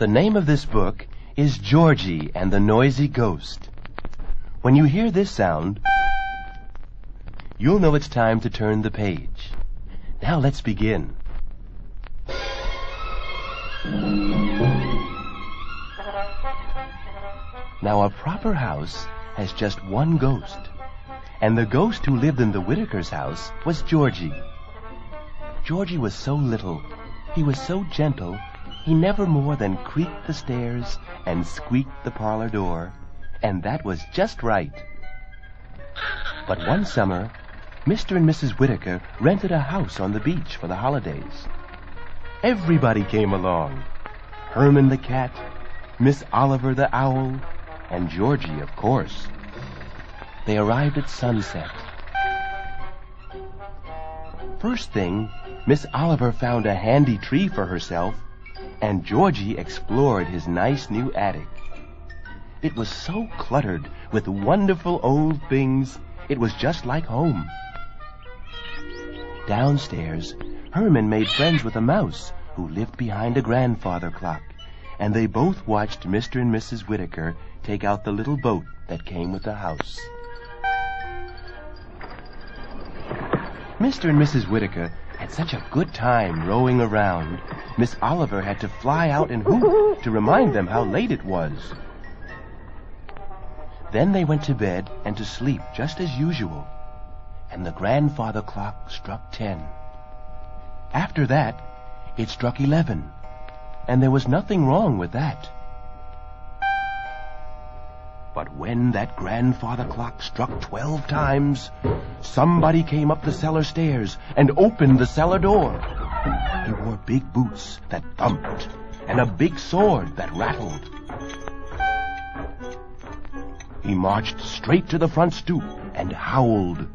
The name of this book is Georgie and the Noisy Ghost. When you hear this sound, you'll know it's time to turn the page. Now let's begin. Now a proper house has just one ghost, and the ghost who lived in the Whitakers' house was Georgie. Georgie was so little, he was so gentle, he never more than creaked the stairs and squeaked the parlor door, and that was just right. But one summer, Mr. and Mrs. Whitaker rented a house on the beach for the holidays. Everybody came along. Herman the cat, Miss Oliver the owl, and Georgie, of course. They arrived at sunset. First thing, Miss Oliver found a handy tree for herself, and Georgie explored his nice new attic. It was so cluttered with wonderful old things, it was just like home. Downstairs, Herman made friends with a mouse who lived behind a grandfather clock, and they both watched Mr. and Mrs. Whitaker take out the little boat that came with the house. Mr. and Mrs. Whitaker had such a good time rowing around, Miss Oliver had to fly out and hoot to remind them how late it was. Then they went to bed and to sleep just as usual, and the grandfather clock struck 10. After that, it struck 11, and there was nothing wrong with that. But when that grandfather clock struck 12 times, somebody came up the cellar stairs and opened the cellar door. He wore big boots that thumped and a big sword that rattled. He marched straight to the front stoop and howled.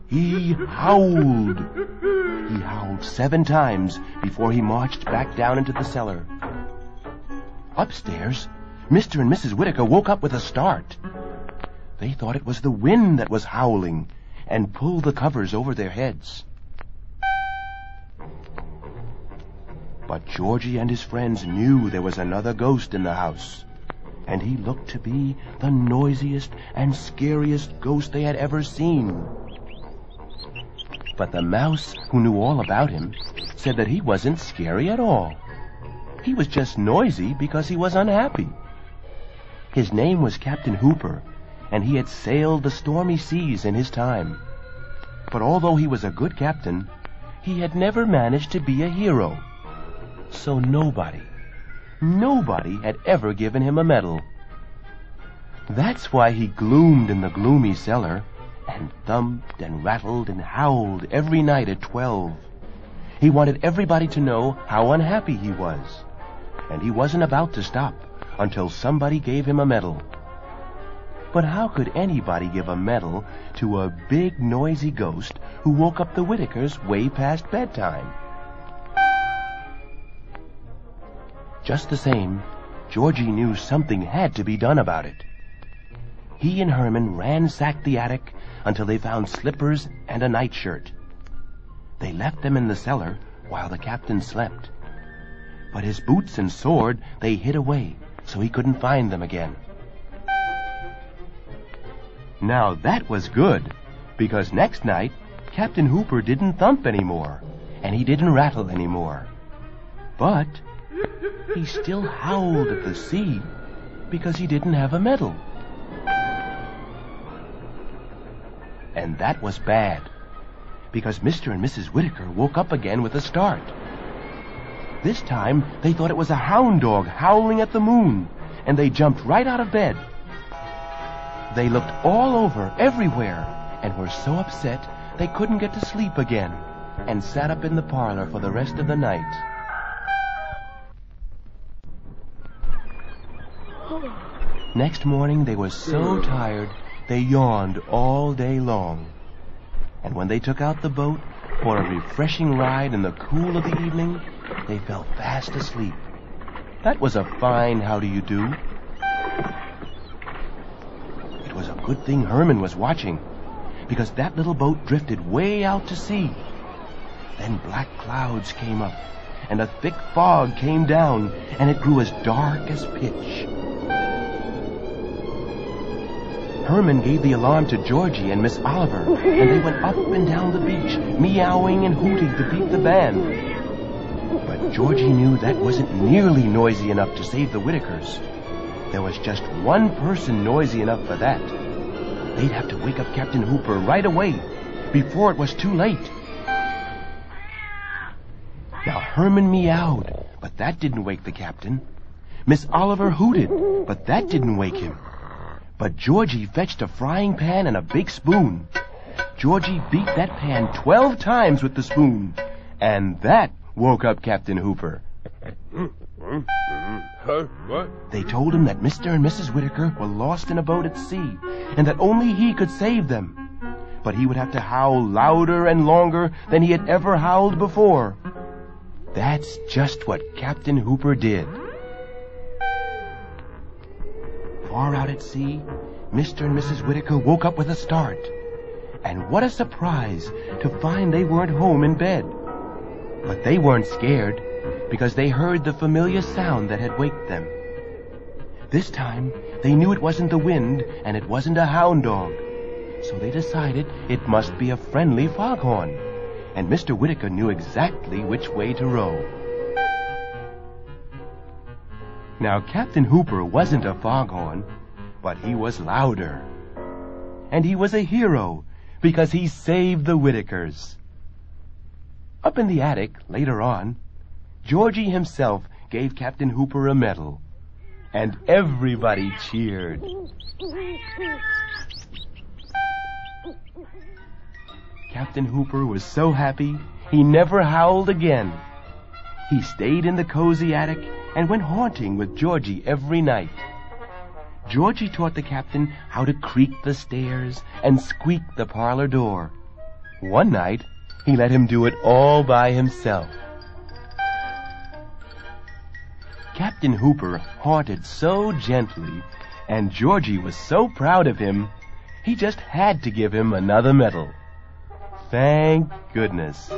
He howled. He howled 7 times before he marched back down into the cellar. Upstairs, Mr. and Mrs. Whitaker woke up with a start. They thought it was the wind that was howling and pulled the covers over their heads. But Georgie and his friends knew there was another ghost in the house, and he looked to be the noisiest and scariest ghost they had ever seen. But the mouse, who knew all about him, said that he wasn't scary at all. He was just noisy because he was unhappy. His name was Captain Hooper, and he had sailed the stormy seas in his time. But although he was a good captain, he had never managed to be a hero. So nobody had ever given him a medal. That's why he gloomed in the gloomy cellar and thumped and rattled and howled every night at 12. He wanted everybody to know how unhappy he was, and he wasn't about to stop until somebody gave him a medal. But how could anybody give a medal to a big, noisy ghost who woke up the Whitakers way past bedtime? Just the same, Georgie knew something had to be done about it. He and Herman ransacked the attic until they found slippers and a nightshirt. They left them in the cellar while the captain slept. But his boots and sword they hid away, so he couldn't find them again. Now that was good, because next night, Captain Hooper didn't thump anymore, and he didn't rattle anymore. But he still howled at the sea, because he didn't have a medal. And that was bad, because Mr. and Mrs. Whitaker woke up again with a start. This time, they thought it was a hound dog howling at the moon, and they jumped right out of bed. They looked all over, everywhere, and were so upset they couldn't get to sleep again, and sat up in the parlor for the rest of the night. Next morning, they were so tired, they yawned all day long. And when they took out the boat for a refreshing ride in the cool of the evening, they fell fast asleep. That was a fine how-do-you-do. It was a good thing Herman was watching, because that little boat drifted way out to sea. Then black clouds came up, and a thick fog came down, and it grew as dark as pitch. Herman gave the alarm to Georgie and Miss Oliver, and they went up and down the beach, meowing and hooting to beat the band. But Georgie knew that wasn't nearly noisy enough to save the Whitakers. There was just one person noisy enough for that. They'd have to wake up Captain Hooper right away, before it was too late. Now Herman meowed, but that didn't wake the captain. Miss Oliver hooted, but that didn't wake him. But Georgie fetched a frying pan and a big spoon. Georgie beat that pan 12 times with the spoon, and that woke up Captain Hooper. What? They told him that Mr. and Mrs. Whitaker were lost in a boat at sea, and that only he could save them. But he would have to howl louder and longer than he had ever howled before. That's just what Captain Hooper did. Far out at sea, Mr. and Mrs. Whitaker woke up with a start. And what a surprise to find they weren't home in bed. But they weren't scared, because they heard the familiar sound that had waked them. This time, they knew it wasn't the wind, and it wasn't a hound dog. So they decided it must be a friendly foghorn, and Mr. Whitaker knew exactly which way to row. Now, Captain Hooper wasn't a foghorn, but he was louder. And he was a hero, because he saved the Whitakers. Up in the attic, later on, Georgie himself gave Captain Hooper a medal, and everybody cheered. Captain Hooper was so happy, he never howled again. He stayed in the cozy attic and went haunting with Georgie every night. Georgie taught the captain how to creak the stairs and squeak the parlor door. One night, he let him do it all by himself. Captain Hooper haunted so gently, and Georgie was so proud of him, he just had to give him another medal. Thank goodness.